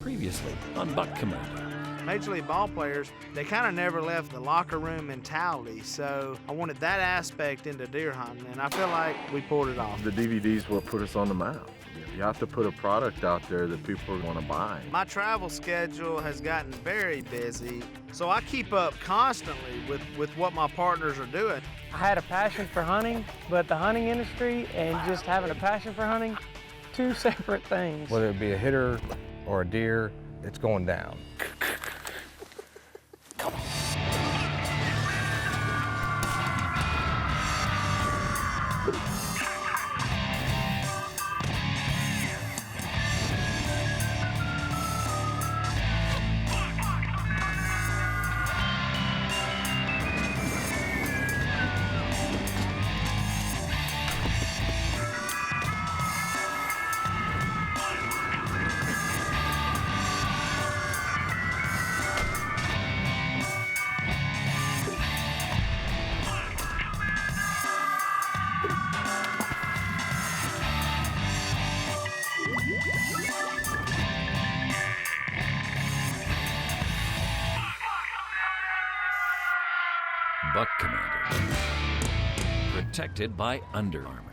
Previously on Buck Commander. Major League ball players, they kind of never left the locker room mentality, so I wanted that aspect into deer hunting, and I feel like we pulled it off. The DVD's what put us on the map. You have to put a product out there that people want to buy. My travel schedule has gotten very busy, so I keep up constantly with what my partners are doing. I had a passion for hunting, but the hunting industry and just having a passion for hunting, two separate things. Whether it be a hitter or a deer, it's going down. Buck Commander. Protected by Under Armour.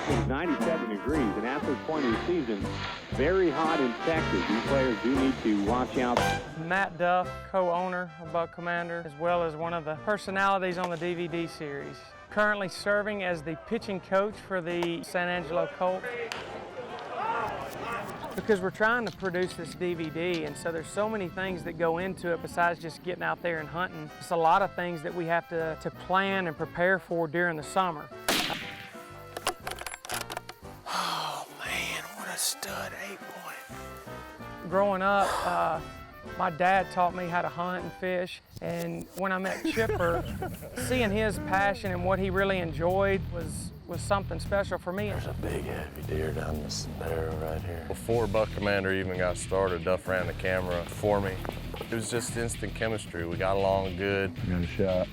It's 97 degrees, and at this point of the season, very hot in Texas. These players do need to watch out. Matt Duff, co-owner of Buck Commander, as well as one of the personalities on the DVD series. Currently serving as the pitching coach for the San Angelo Colts. Because we're trying to produce this DVD, and so there's so many things that go into it besides just getting out there and hunting. It's a lot of things that we have to plan and prepare for during the summer. Oh man, what a stud 8-point. Growing up, my dad taught me how to hunt and fish, and when I met Chipper, seeing his passion and what he really enjoyed was something special for me. There's a big heavy deer down this barrel right here. Before Buck Commander even got started, Duff ran the camera for me. It was just instant chemistry. We got along good. Got a shot.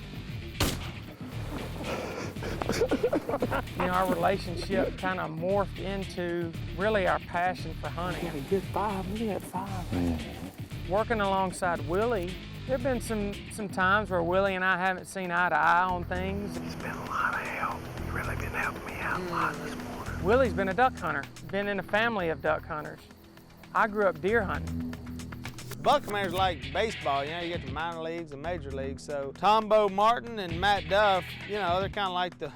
You know, our relationship kind of morphed into really our passion for hunting. Got a good 5, look at that 5. Working alongside Willie, there have been some times where Willie and I haven't seen eye to eye on things. It's been a lot of help. You really been helping me out a lot this morning. Willie's been a duck hunter, been in a family of duck hunters. I grew up deer hunting. Buck Commander's like baseball, you know, you get the minor leagues and major leagues, so Tombo Martin and Matt Duff, you know, they're kind of like the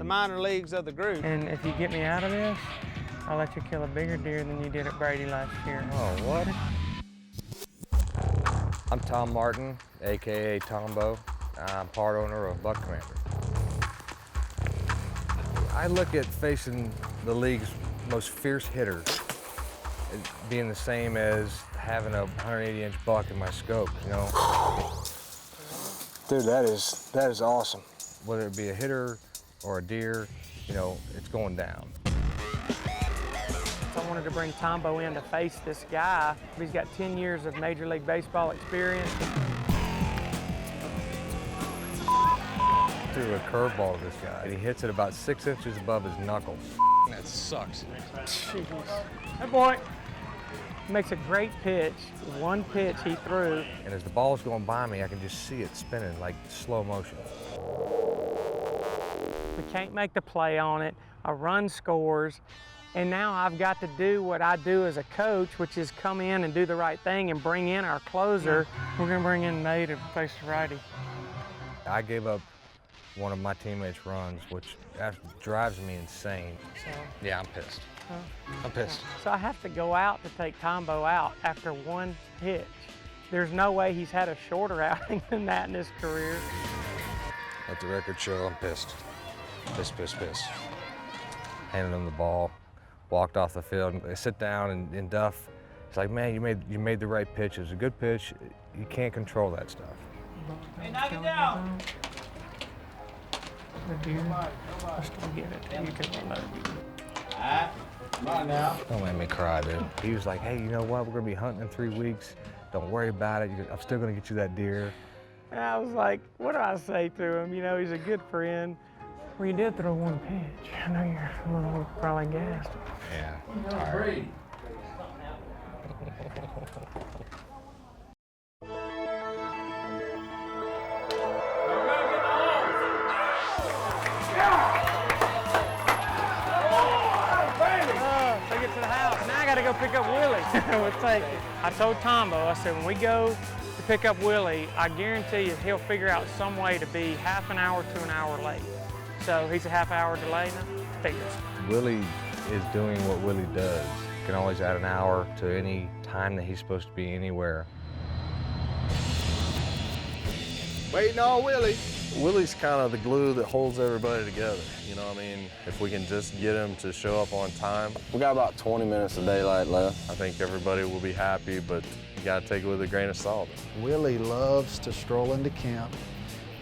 minor leagues of the group. And if you get me out of this, I'll let you kill a bigger deer than you did at Brady last year. Oh, what? I'm Tom Martin, AKA Tombo. I'm part owner of Buck Commander. I look at facing the league's most fierce hitters as being the same as having a 180-inch buck in my scope, you know? Dude, that is awesome. Whether it be a hitter or a deer, you know, it's going down. I wanted to bring Tombo in to face this guy. He's got 10 years of Major League Baseball experience. Threw a curveball to this guy, and he hits it about 6 inches above his knuckles. That sucks. Jeez. That boy makes a great pitch. One pitch he threw. And as the ball's going by me, I can just see it spinning like slow motion. We can't make the play on it. A run scores. And now I've got to do what I do as a coach, which is come in and do the right thing and bring in our closer. We're gonna bring in Nate to face the righty. I gave up one of my teammates' runs, which drives me insane. So, Yeah, I'm pissed. I'm pissed. so I have to go out to take Tombo out after one pitch. There's no way he's had a shorter outing than that in his career. Let the record show I'm pissed. Pissed. Handed him the ball, walked off the field. They sit down and Duff, it's like, man, you made the right pitch. It was a good pitch. You can't control that stuff. Hey, knock it down. The deer, let's go get it. You can reload. Come on now. Don't make me cry, dude. He was like, hey, you know what? We're gonna be hunting in 3 weeks. Don't worry about it. I'm still gonna get you that deer. And I was like, what do I say to him? You know, he's a good friend. Well, you did throw one pitch. I know you're a little probably gassed. Yeah. Brady, got to go pick up Willie. We'll take it. I told Tombo, I said, when we go to pick up Willie, I guarantee you he'll figure out some way to be half an hour to an hour late. So he's a half hour delay now, figures. Willie is doing what Willie does. Can always add an hour to any time that he's supposed to be anywhere. Waiting on Willie. Willie's kind of the glue that holds everybody together. You know what I mean? If we can just get him to show up on time. We got about 20 minutes of daylight left. I think everybody will be happy, but you gotta take it with a grain of salt. Willie loves to stroll into camp,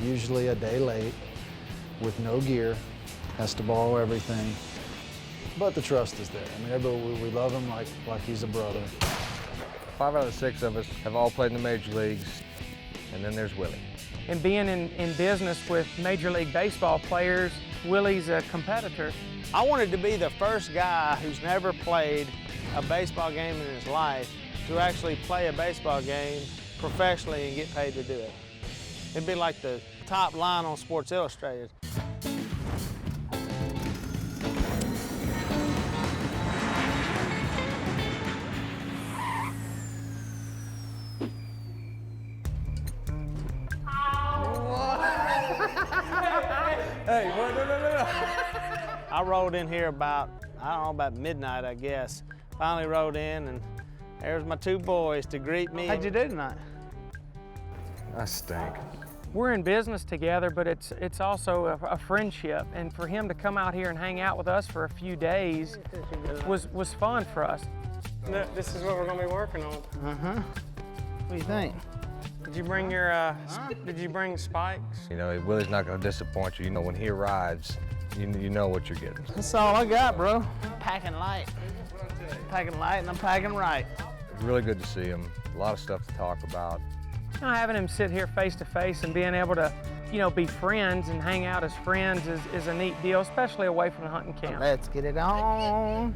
usually a day late, with no gear, has to borrow everything. But the trust is there. I mean, we love him like he's a brother. 5 out of 6 of us have all played in the major leagues, and then there's Willie. And being in business with Major League Baseball players, Willie's a competitor. I wanted to be the first guy who's never played a baseball game in his life to actually play a baseball game professionally and get paid to do it. It'd be like the top line on Sports Illustrated. Hey, no. I rode in here about, I don't know, about midnight, I guess. Finally rode in, and there's my 2 boys to greet me. How'd you do tonight? I stink. We're in business together, but it's also a friendship. And for him to come out here and hang out with us for a few days was fun for us. This is what we're gonna be working on. Uh-huh. What do you think? Did you bring your, did you bring spikes? You know, Willie's not gonna disappoint you. You know, when he arrives, you know what you're getting. That's all I got, bro. Packing light. Packing light and I'm packing right. It's really good to see him. A lot of stuff to talk about. You know, having him sit here face to face and being able to, you know, be friends and hang out as friends is a neat deal, especially away from the hunting camp. Let's get it on.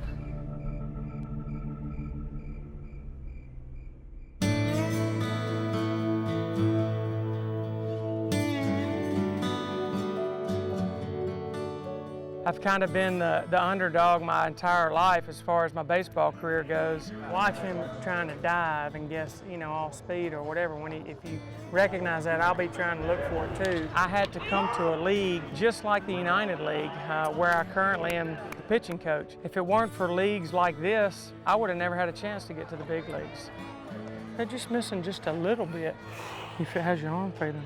I've kind of been the underdog my entire life as far as my baseball career goes. Watch him trying to dive and guess, you know, off speed or whatever. If you recognize that, I'll be trying to look for it too. I had to come to a league just like the United League, where I currently am the pitching coach. If it weren't for leagues like this, I would have never had a chance to get to the big leagues. They're just missing just a little bit if it has your arm feeling.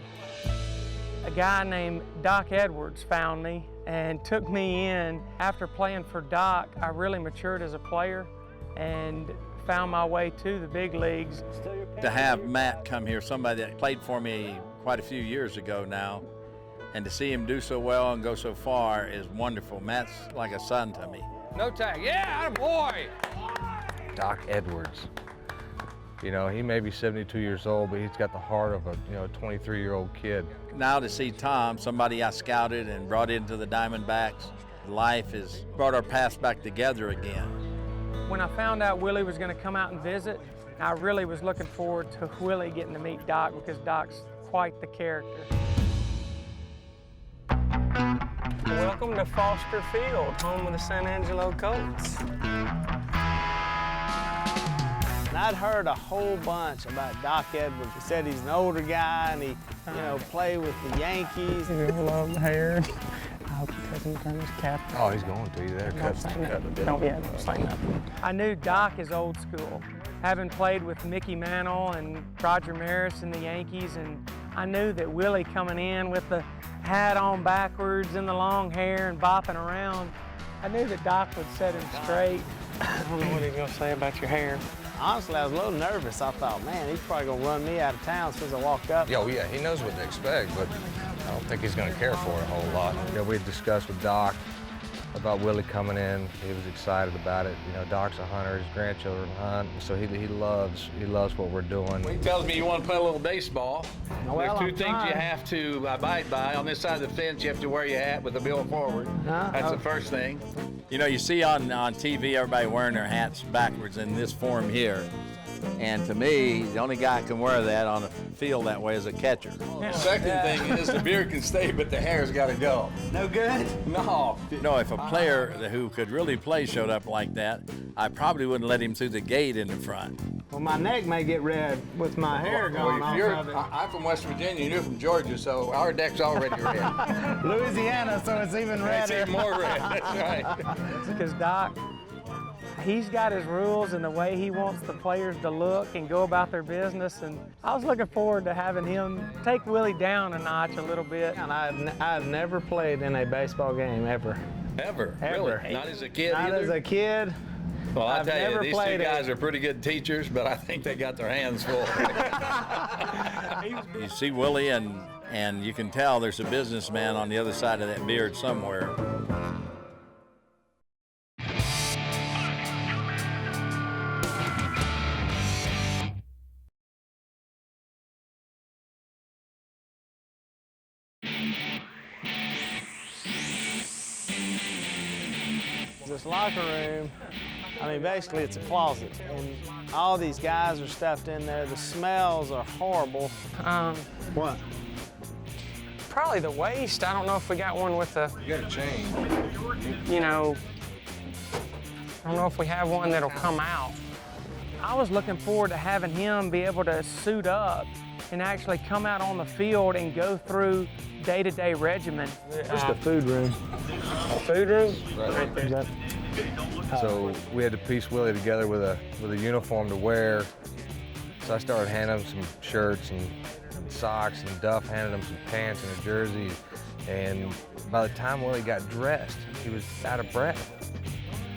A guy named Doc Edwards found me and took me in. After playing for Doc, I really matured as a player and found my way to the big leagues. To have Matt come here, somebody that played for me quite a few years ago now, and to see him do so well and go so far is wonderful. Matt's like a son to me. No tag, yeah, boy! Doc Edwards. You know, he may be 72 years old, but he's got the heart of a 23-year-old kid. Now to see Tom, somebody I scouted and brought into the Diamondbacks, life has brought our paths back together again. When I found out Willie was going to come out and visit, I really was looking forward to Willie getting to meet Doc because Doc's quite the character. Welcome to Foster Field, home of the San Angelo Colts. And I'd heard a whole bunch about Doc Edwards. He said he's an older guy and he, played with the Yankees. He's got long hair. I hope he doesn't turn his cap. Oh, he's going to. You there? Don't say nothing. I knew Doc is old school. Having played with Mickey Mantle and Roger Maris in the Yankees, and I knew that Willie coming in with the hat on backwards and the long hair and bopping around, I knew that Doc would set him straight. I don't know what he's gonna say about your hair. Honestly, I was a little nervous. I thought, man, he's probably gonna run me out of town as soon as I walk up. Yeah, he knows what to expect, but I don't think he's gonna care for it a whole lot. We had discussed with Doc about Willie coming in. He was excited about it. Doc's a hunter, his grandchildren hunt, so he loves what we're doing. He tells me you want to play a little baseball. Well, There's two things fine. you have to abide by. On this side of the fence, you have to wear your hat with the bill forward. That's the first thing. You know, you see on TV everybody wearing their hats backwards in this form here. And to me, the only guy who can wear that on a field that way is a catcher. Second thing is the beard can stay, but the hair's got to go. No good? No. No, if a player who could really play showed up like that, I probably wouldn't let him through the gate in the front. Well, my neck may get red with my hair going off of it. I'm from West Virginia, and you're from Georgia, so our deck's already red. Louisiana, so it's even redder. It's even more red, that's right. Because Doc, he's got his rules and the way he wants the players to look and go about their business, and I was looking forward to having him take Willie down a notch a little bit. And I've never played in a baseball game, ever. Ever? Ever. Really? Not as a kid Not either? as a kid. Well, I'll I've tell you, never these two played guys are pretty good teachers, but I think they got their hands full. You see Willie, and you can tell there's a businessman on the other side of that beard somewhere. This locker room, I mean, basically it's a closet, and all these guys are stuffed in there. The smells are horrible. What? Probably the waist. I don't know if we got one with the, You got a chain. you know, I don't know if we have one that'll come out. I was looking forward to having him be able to suit up and actually come out on the field and go through day-to-day regimen. Just the food room. Food room? Right. Is that- So we had to piece Willie together with a uniform to wear. So I started handing him some shirts and socks, and Duff handed him some pants and a jersey. And by the time Willie got dressed, he was out of breath.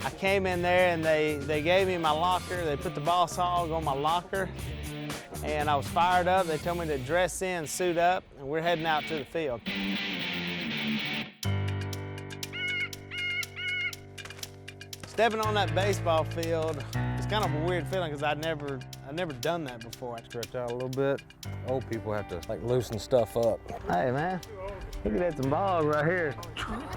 I came in there and they gave me my locker. They put the boss hog on my locker, and I was fired up. They told me to dress in, suit up, and we're heading out to the field. Stepping on that baseball field, it's kind of a weird feeling because I'd never done that before. Stretch out a little bit. Old people have to like loosen stuff up. Hey man, look at some balls right here.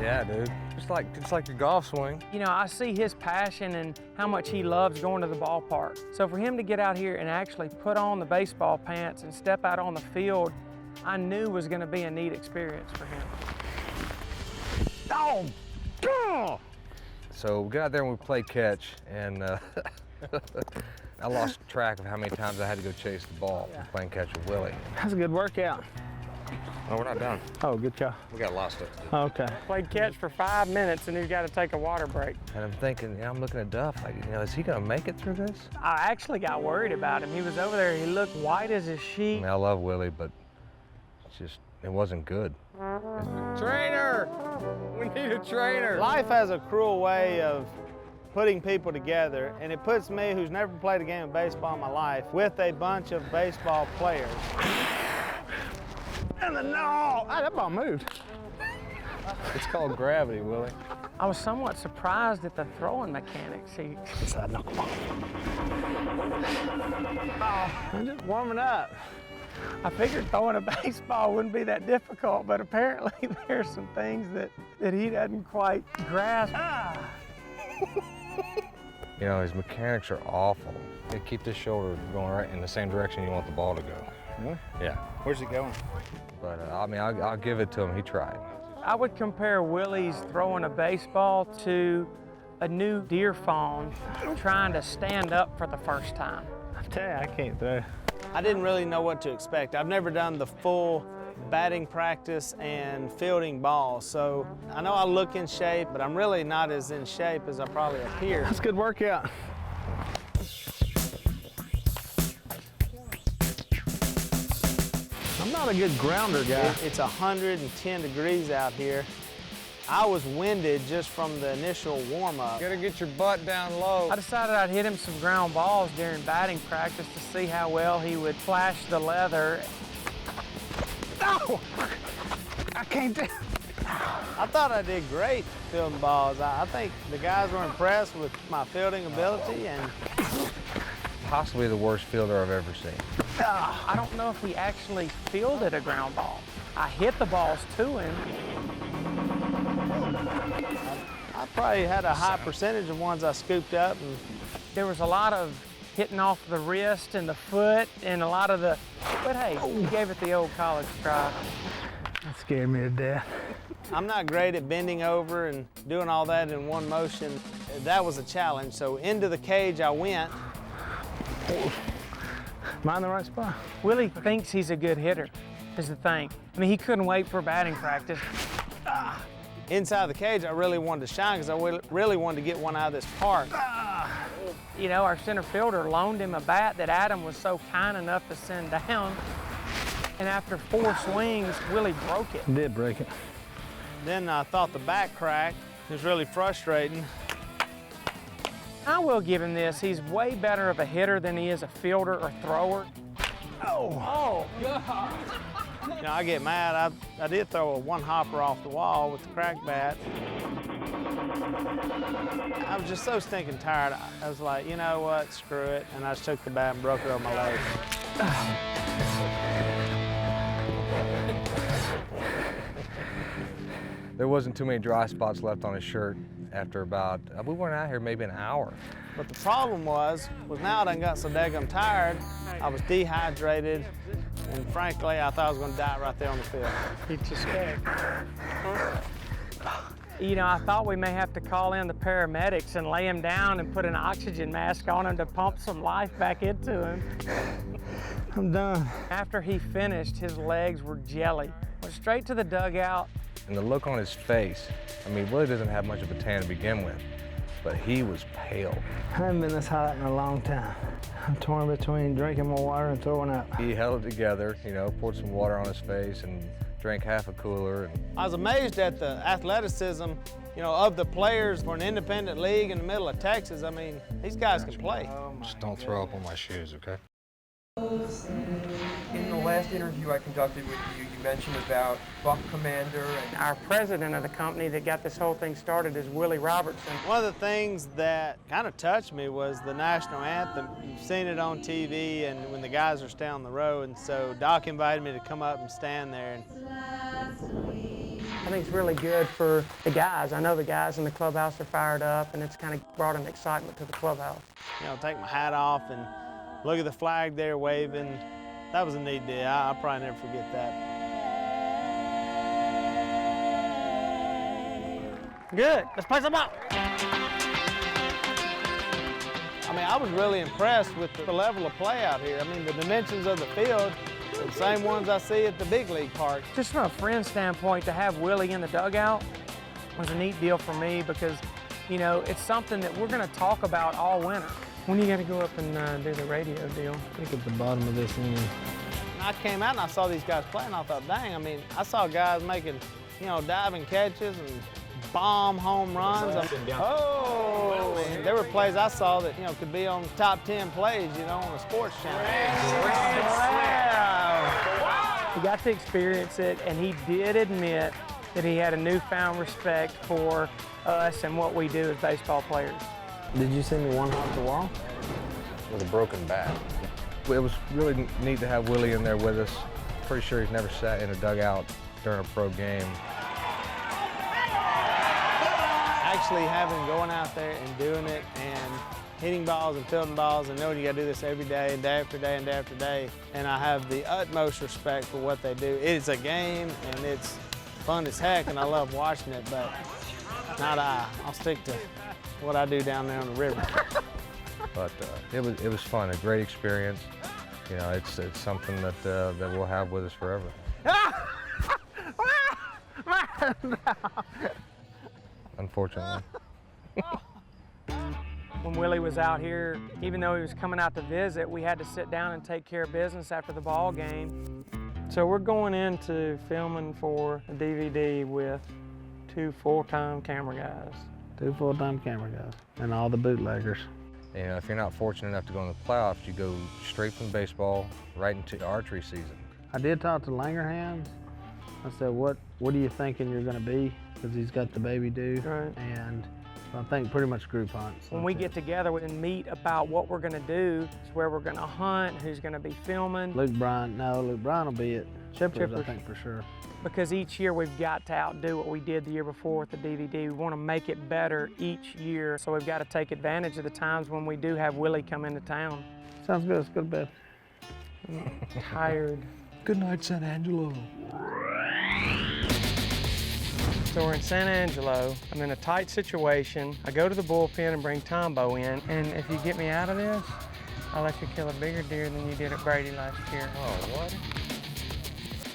Yeah, dude. It's like a golf swing. You know, I see his passion and how much he loves going to the ballpark. So for him to get out here and actually put on the baseball pants and step out on the field, I knew was going to be a neat experience for him. Oh, God! So we got out there and we played catch, and I lost track of how many times I had to go chase the ball playing catch with Willie. That's a good workout. Oh, we're not done. Oh, good job. We got lost it. Okay. Played catch for 5 minutes and he's got to take a water break. And I'm thinking, you know, I'm looking at Duff, like, you know, is he gonna make it through this? I actually got worried about him. He was over there, he looked white as a I sheet. mean, I love Willie, but it wasn't good. Trainer! We need a trainer. Life has a cruel way of putting people together, and it puts me, who's never played a game of baseball in my life, with a bunch of baseball players. And that ball moved. It's called gravity, Willie. I was somewhat surprised at the throwing mechanics. Inside knuckleball. Oh, I'm just warming up. I figured throwing a baseball wouldn't be that difficult, but apparently there's some things that he doesn't quite grasp. You know, his mechanics are awful. They keep this shoulder going right in the same direction you want the ball to go. Really? Yeah. Where's it going? But I mean, I'll give it to him. He tried. I would compare Willie's throwing a baseball to a new deer fawn trying to stand up for the first time. I tell you, I can't throw. I didn't really know what to expect. I've never done the full batting practice and fielding balls, so I know I look in shape, but I'm really not as in shape as I probably appear. That's a good workout. I'm not a good grounder guy. It's 110 degrees out here. I was winded just from the initial warm-up. Gotta get your butt down low. I decided I'd hit him some ground balls during batting practice to see how well he would flash the leather. No! I can't do. I thought I did great fielding balls. I think the guys were impressed with my fielding ability, and Possibly the worst fielder I've ever seen. I don't know if he actually fielded a ground ball. I hit the balls to him. I probably had a high percentage of ones I scooped up. And there was a lot of hitting off the wrist and the foot and a lot of the, but hey, he gave it the old college try. That scared me to death. I'm not great at bending over and doing all that in one motion. That was a challenge, so into the cage I went. Am I in the right spot? Willie thinks he's a good hitter, is the thing. I mean, he couldn't wait for batting practice. Inside the cage, I really wanted to shine because I really wanted to get one out of this park. You know, our center fielder loaned him a bat that Adam was so kind enough to send down. And after 4 swings, Willie broke it. Did break it. Then I thought the back cracked. It was really frustrating. I will give him this. He's way better of a hitter than he is a fielder or thrower. Oh. You know, I get mad. I did throw a one-hopper off the wall with the crack bat. I was just so stinking tired. I was like, you know what, screw it. And I just took the bat and broke it on my leg. There wasn't too many dry spots left on his shirt after about, we weren't out here maybe an hour. But the problem was now I done got so daggum tired, I was dehydrated, and frankly, I thought I was gonna die right there on the field. He just scared. You know, I thought we may have to call in the paramedics and lay him down and put an oxygen mask on him to pump some life back into him. I'm done. After he finished, his legs were jelly. Went straight to the dugout. And the look on his face, I mean, Willie doesn't have much of a tan to begin with, but he was pale. I haven't been this hot in a long time. I'm torn between drinking more water and throwing up. He held it together, you know, poured some water on his face and drank half a cooler. I was amazed at the athleticism, you know, of the players for an independent league in the middle of Texas. I mean, these guys can play. Just don't throw up on my shoes, okay? In the last interview I conducted with you, you mentioned about Buck Commander and our president of the company that got this whole thing started is Willie Robertson. One of the things that kind of touched me was the national anthem. You've seen it on TV and when the guys are down the road, and so Doc invited me to come up and stand there. I think it's really good for the guys. I know the guys in the clubhouse are fired up, and it's kind of brought an excitement to the clubhouse. You know, take my hat off and look at the flag there waving. That was a neat deal. I'll probably never forget that. Good. Let's play some ball. I mean, I was really impressed with the level of play out here. I mean, the dimensions of the field, the same ones I see at the big league park. Just from a friend standpoint, to have Willie in the dugout was a neat deal for me because, you know, it's something that we're going to talk about all winter. When you got to go up and do the radio deal? I think at the bottom of this inning. I came out and I saw these guys playing. I thought, dang, I mean, I saw guys making, you know, diving catches and bomb home runs. Oh, man. There were plays I saw that, you know, could be on top 10 plays, you know, on a sports channel. Wow. He got to experience it, and he did admit that he had a newfound respect for us and what we do as baseball players. Did you see me one hop the wall? With a broken bat. It was really neat to have Willie in there with us. Pretty sure he's never sat in a dugout during a pro game. Actually going out there and doing it and hitting balls and fielding balls and knowing you gotta do this every day and day after day and day after day. And I have the utmost respect for what they do. It's a game and it's fun as heck and I love watching it, but not I. I'll stick to what I do down there on the river. But it was fun, a great experience. You know, it's something that that we'll have with us forever. Unfortunately. When Willie was out here, even though he was coming out to visit, we had to sit down and take care of business after the ball game. So we're going into filming for a DVD with 2 full-time camera guys. 2 full-time camera guys and all the bootleggers. You know, if you're not fortunate enough to go in the playoffs, you go straight from baseball right into archery season. I did talk to Langerhans. I said, what are you thinking you're gonna be? Because he's got the baby due. Right. And I think pretty much group hunts. When we get together and meet about what we're gonna do, where we're gonna hunt, who's gonna be filming. Luke Bryan will be at Chippers, I think, for sure. Because each year we've got to outdo what we did the year before with the DVD. We want to make it better each year, so we've got to take advantage of the times when we do have Willie come into town. Sounds good. Let's go to bed. I'm tired. Good night, San Angelo. So we're in San Angelo. I'm in a tight situation. I go to the bullpen and bring Tombo in, and if you get me out of this, I'll let you kill a bigger deer than you did at Brady last year. Oh, what?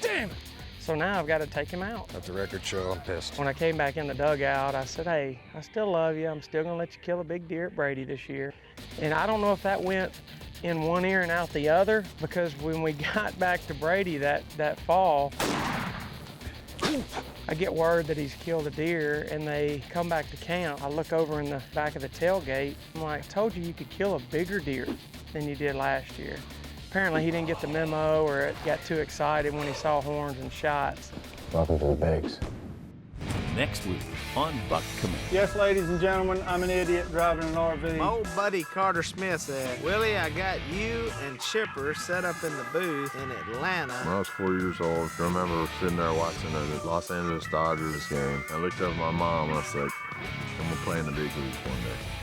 Damn it! So now I've got to take him out. Let the record show I'm pissed. When I came back in the dugout, I said, hey, I still love you. I'm still gonna let you kill a big deer at Brady this year. And I don't know if that went in one ear and out the other, because when we got back to Brady that fall, I get word that he's killed a deer, and they come back to camp. I look over in the back of the tailgate. I'm like, I told you could kill a bigger deer than you did last year. Apparently he didn't get the memo, or got too excited when he saw horns and shots. Welcome to the bigs. Next week on Buck Command. Yes, ladies and gentlemen, I'm an idiot driving an RV. My old buddy Carter Smith said, Willie, I got you and Chipper set up in the booth in Atlanta. When I was 4 years old, I remember sitting there watching the Los Angeles Dodgers game. I looked up at my mom and I said, I'm gonna play in the big leagues one day.